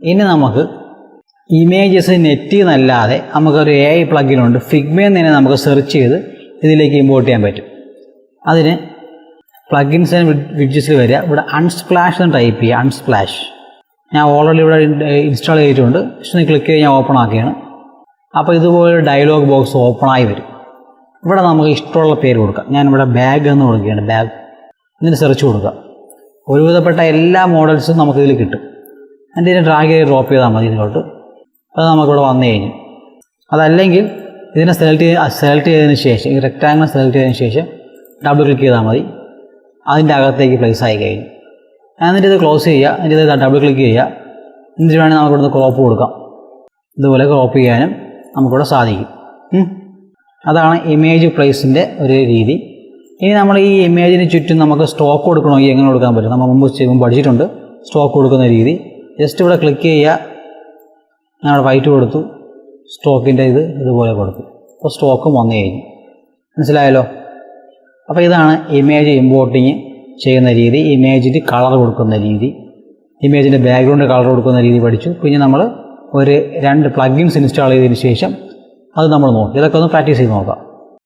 ഇനി നമുക്ക് ഇമേജസ് നെറ്റിൽ നിന്നല്ലാതെ നമുക്കൊരു AI പ്ലഗിനുണ്ട്. ഫിഗ്മയിൽ നിന്ന് നമുക്ക് സെർച്ച് ചെയ്ത് ഇതിലേക്ക് ഇമ്പോർട്ട് ചെയ്യാൻ പറ്റും. അതിന് പ്ലഗിൻസ് ആൻഡ് വിഡ്ജറ്റ്സിൽ വരിക. ഇവിടെ അൺസ്പ്ലാഷ് എന്ന് ടൈപ്പ് ചെയ്യുക. അൺസ്പ്ലാഷ് ഞാൻ ഓൾറെഡി ഇവിടെ ഇൻസ്റ്റാൾ ചെയ്തിട്ടുണ്ട്. ജസ്റ്റ് ക്ലിക്ക് ചെയ്ത് ഞാൻ ഓപ്പൺ ആക്കിയാണ്. അപ്പോൾ ഇതുപോലെ ഡയലോഗ് ബോക്സ് ഓപ്പണായി വരും. ഇവിടെ നമുക്ക് ഇഷ്ടമുള്ള പേര് കൊടുക്കാം. ഞാനിവിടെ ബാഗ് എന്ന് കൊടുക്കുകയാണ്. ബാഗ് ഇതിന് സെർച്ച് കൊടുക്കുക. ഒരുവിധപ്പെട്ട എല്ലാ മോഡൽസും നമുക്കിതിൽ കിട്ടും. എന്നിട്ട് ഇതിനെ ഡ്രാഗ് ചെയ്ത് ഡ്രോപ്പ് ചെയ്താൽ മതി ഇതിലോട്ട്. അത് നമുക്കിവിടെ വന്നു കഴിഞ്ഞു. അതല്ലെങ്കിൽ ഇതിനെ സെലക്ട് ചെയ്തതിന് ശേഷം ഈ റെക്റ്റാങ്കിൾ സെലക്ട് ചെയ്തതിന് ശേഷം ഡബിൾ ക്ലിക്ക് ചെയ്താൽ മതി. അതിൻ്റെ അകത്തേക്ക് പ്ലേസ് ആയി കഴിഞ്ഞു. എന്നിട്ട് ഇത് ക്ലോസ് ചെയ്യുക. എന്നിട്ട് ഇത് ഡബിൾ ക്ലിക്ക് ചെയ്യുക. എന്നിട്ട് വേണമെങ്കിൽ നമുക്കിവിടുന്ന് ക്രോപ്പ് കൊടുക്കാം. ഇതുപോലെ ക്രോപ്പ് ചെയ്യാനും നമുക്കിവിടെ സാധിക്കും. അതാണ് ഇമേജ് പ്ലേസിൻ്റെ ഒരു രീതി. ഇനി നമ്മൾ ഈ ഇമേജിന് ചുറ്റും നമുക്ക് സ്റ്റോക്ക് കൊടുക്കണമെങ്കിൽ എങ്ങനെ കൊടുക്കാൻ പറ്റും? നമ്മൾ മുമ്പ് പഠിച്ചിട്ടുണ്ട് സ്റ്റോക്ക് കൊടുക്കുന്ന രീതി. ജസ്റ്റ് ഇവിടെ ക്ലിക്ക് ചെയ്യുക. ഞാൻ ഇവിടെ വൈറ്റ് കൊടുത്തു. സ്റ്റോക്കിൻ്റെ ഇതുപോലെ കൊടുത്തു. അപ്പോൾ സ്റ്റോക്കും വന്നു കഴിഞ്ഞു. മനസ്സിലായല്ലോ? അപ്പോൾ ഇതാണ് ഇമേജ് ഇമ്പോർട്ടിങ് ചെയ്യുന്ന രീതി. ഇമേജിന് കളർ കൊടുക്കുന്ന രീതി, ഇമേജിൻ്റെ ബാക്ക്ഗ്രൗണ്ട് കളർ കൊടുക്കുന്ന രീതി പഠിച്ചു. പിന്നെ നമ്മൾ ഒരു 2 പ്ലഗിൻസ് ഇൻസ്റ്റാൾ ചെയ്തതിന് ശേഷം അത് നമ്മൾ നോക്കി. ഇതൊക്കെ ഒന്ന് പ്രാക്ടീസ് ചെയ്ത് നോക്കാം.